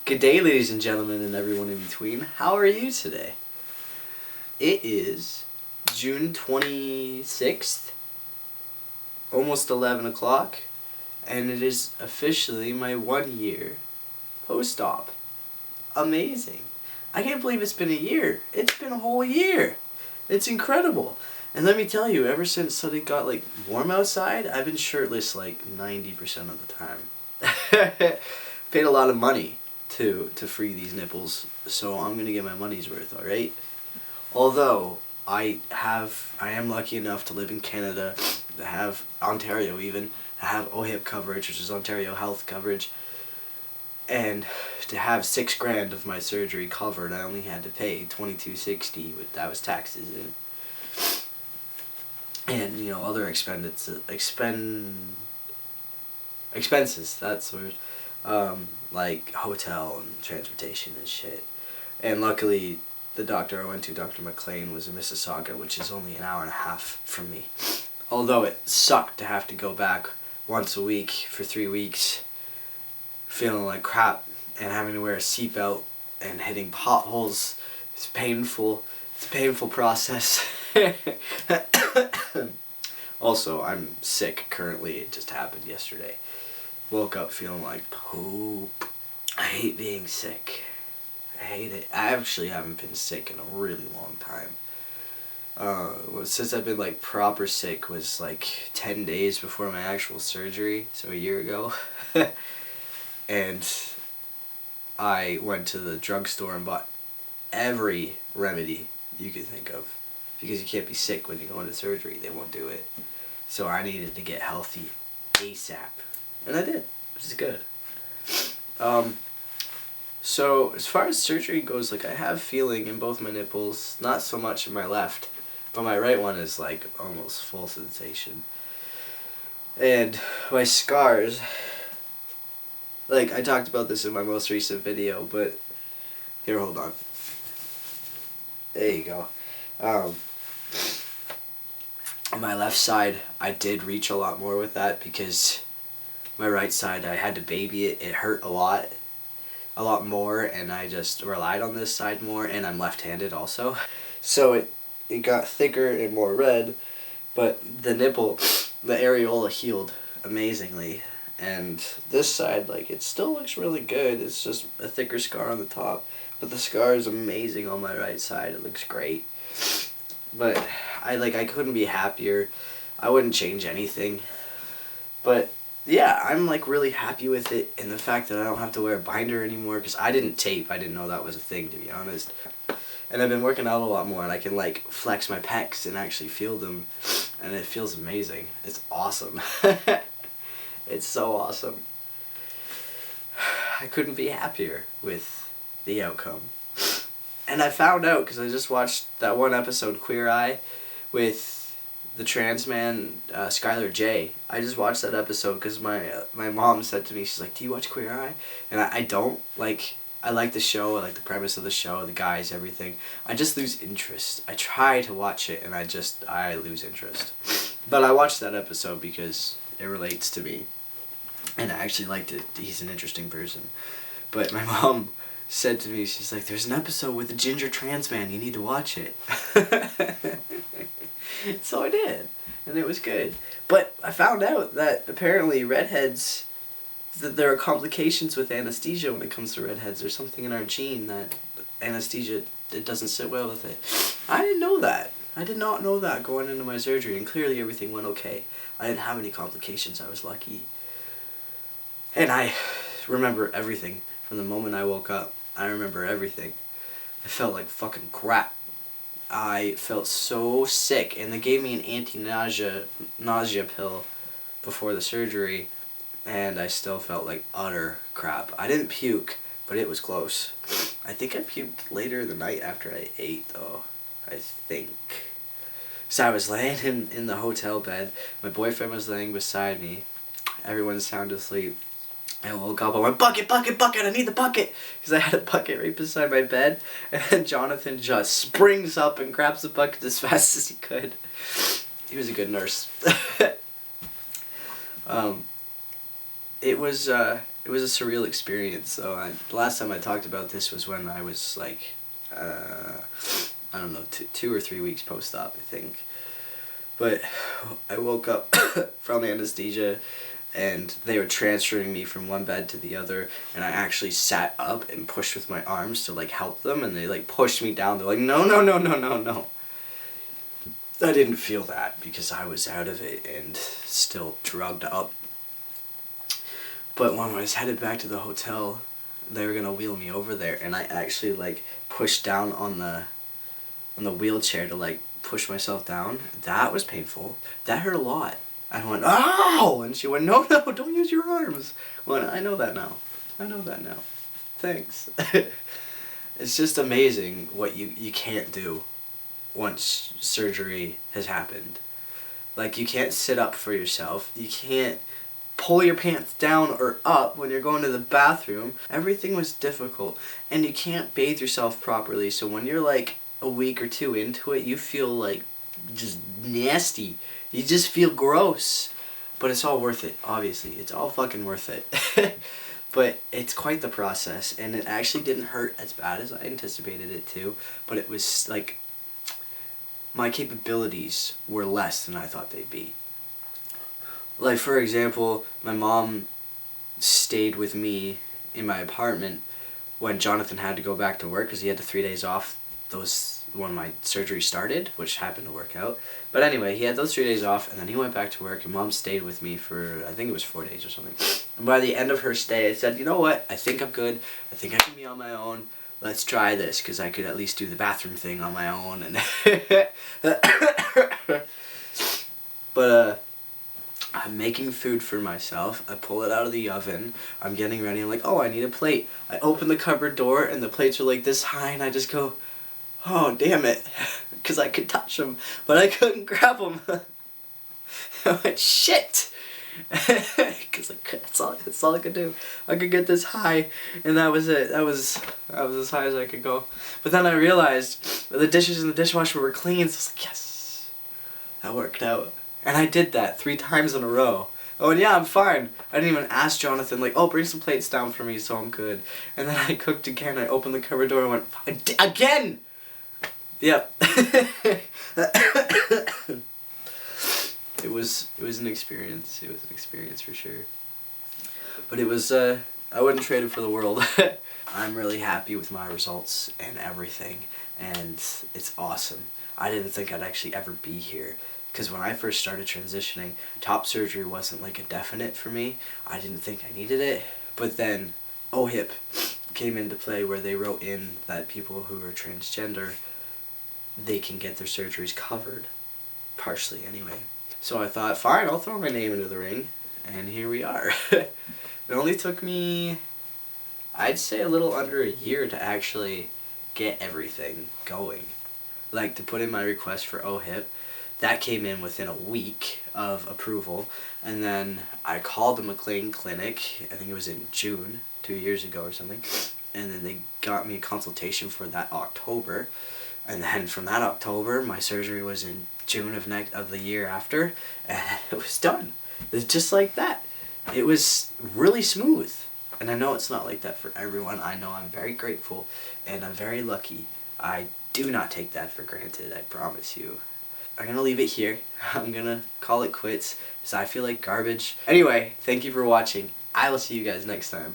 Good day, ladies and gentlemen, and everyone in between. How are you today? It is June 26th, almost 11 o'clock, and it is officially my 1 year post-op. Amazing. I can't believe it's been a year. It's been a whole year. It's incredible. And let me tell you, ever since it got warm outside, I've been shirtless 90% of the time. Paid a lot of money to free these nipples, so I'm gonna get my money's worth, alright? Although I am lucky enough to live in Canada, to have Ontario even, to have OHIP coverage, which is Ontario Health coverage, and to have $6,000 of my surgery covered. I only had to pay $22.60, but that was taxes and other expenses, that's the word. Like hotel and transportation and shit. And luckily, the doctor I went to, Dr. McLean, was in Mississauga, which is only an hour and a half from me. Although it sucked to have to go back once a week for 3 weeks, feeling like crap, and having to wear a seatbelt and hitting potholes. It's painful. It's a painful process. Also, I'm sick currently. It just happened yesterday. Woke up feeling like poop. I hate being sick. I hate it. I actually haven't been sick in a really long time. Since I've been proper sick was 10 days before my actual surgery, so a year ago. And I went to the drugstore and bought every remedy you could think of. Because you can't be sick when you go into surgery. They won't do it. So I needed to get healthy ASAP. And I did, which is good. So as far as surgery goes, I have feeling in both my nipples, not so much in my left, but my right one is almost full sensation. And my scars, I talked about this in my most recent video, but here, hold on. There you go. On my left side, I did reach a lot more with that because my right side, I had to baby it. It hurt a lot more, and I just relied on this side more, and I'm left-handed also. So it got thicker and more red, but the nipple, the areola healed amazingly. And this side, it still looks really good. It's just a thicker scar on the top, but the scar is amazing on my right side. It looks great. But I couldn't be happier. I wouldn't change anything. But yeah, I'm really happy with it, and the fact that I don't have to wear a binder anymore, because I didn't tape. I didn't know that was a thing, to be honest. And I've been working out a lot more, and I can flex my pecs and actually feel them, and it feels amazing. It's awesome. It's so awesome. I couldn't be happier with the outcome. And I found out, because I just watched that one episode, Queer Eye, with the trans man, Skylar J. I just watched that episode because my mom said to me, she's like, do you watch Queer Eye? And I don't. I like the show, I like the premise of the show, the guys, everything. I just lose interest. I try to watch it, and I lose interest. But I watched that episode because it relates to me. And I actually liked it. He's an interesting person. But my mom said to me, she's like, there's an episode with a ginger trans man, you need to watch it. So I did, and it was good. But I found out that apparently redheads, that there are complications with anesthesia when it comes to redheads. There's something in our gene that anesthesia, it doesn't sit well with it. I didn't know that. I did not know that going into my surgery, and clearly everything went okay. I didn't have any complications. I was lucky. And I remember everything. From the moment I woke up, I remember everything. I felt like fucking crap. I felt so sick, and they gave me an anti-nausea pill before the surgery, and I still felt like utter crap. I didn't puke, but it was close. I think I puked later the night after I ate, though. I think. So I was laying in the hotel bed. My boyfriend was laying beside me. Everyone's sound asleep. I woke up, I went, bucket, bucket, bucket, I need the bucket! Because I had a bucket right beside my bed, and then Jonathan just springs up and grabs the bucket as fast as he could. He was a good nurse. It was it was a surreal experience. So the last time I talked about this was when I was like, I don't know, 2 or 3 weeks post-op, I think. But I woke up from anesthesia, and they were transferring me from one bed to the other, and I actually sat up and pushed with my arms to like help them, and they like pushed me down. They're like, no, no, no, no, no, no. I didn't feel that because I was out of it and still drugged up. But when I was headed back to the hotel, they were gonna wheel me over there, and I actually like pushed down on the wheelchair to like push myself down. That was painful. That hurt a lot. I went, ow! And she went, no, no, don't use your arms. Well, I know that now. I know that now. Thanks. It's just amazing what you can't do once surgery has happened. Like, you can't sit up for yourself. You can't pull your pants down or up when you're going to the bathroom. Everything was difficult. And you can't bathe yourself properly. So when you're like a week or two into it, you feel like just nasty. You just feel gross. But it's all worth it, obviously. It's all fucking worth it. But it's quite the process. And it actually didn't hurt as bad as I anticipated it to. But it was like, my capabilities were less than I thought they'd be. Like, for example, my mom stayed with me in my apartment when Jonathan had to go back to work because he had the 3 days off when my surgery started, which happened to work out. But anyway, he had those 3 days off, and then he went back to work, and Mom stayed with me for, I think it was 4 days or something. And by the end of her stay, I said, you know what, I think I'm good. I think I can be on my own. Let's try this, because I could at least do the bathroom thing on my own. And but I'm making food for myself. I pull it out of the oven. I'm getting ready. I'm like, oh, I need a plate. I open the cupboard door, and the plates are like this high, and I just go, oh, damn it. Because I could touch them, but I couldn't grab them. I went, shit. Because that's all I could do. I could get this high, and that was it. That was as high as I could go. But then I realized that the dishes in the dishwasher were clean, so I was like, yes, that worked out. And I did that 3 times in a row. Oh, and yeah, I'm fine. I didn't even ask Jonathan, like, oh, bring some plates down for me so I'm good. And then I cooked again. I opened the cupboard door and went, again! Yep. It was an experience. It was an experience for sure. But it was, I wouldn't trade it for the world. I'm really happy with my results and everything, and it's awesome. I didn't think I'd actually ever be here, because when I first started transitioning, top surgery wasn't like a definite for me. I didn't think I needed it, but then OHIP came into play, where they wrote in that people who are transgender, they can get their surgeries covered, partially anyway. So I thought, fine, I'll throw my name into the ring, and here we are. It only took me, I'd say, a little under a year to actually get everything going. Like, to put in my request for OHIP, that came in within a week of approval, and then I called the McLean Clinic, I think it was in June, 2 years ago or something, and then they got me a consultation for that October, and then from that October, my surgery was in June of the year after, and it was done. It's just like that. It was really smooth. And I know it's not like that for everyone. I know I'm very grateful, and I'm very lucky. I do not take that for granted, I promise you. I'm gonna leave it here. I'm gonna call it quits, because I feel like garbage. Anyway, thank you for watching. I will see you guys next time.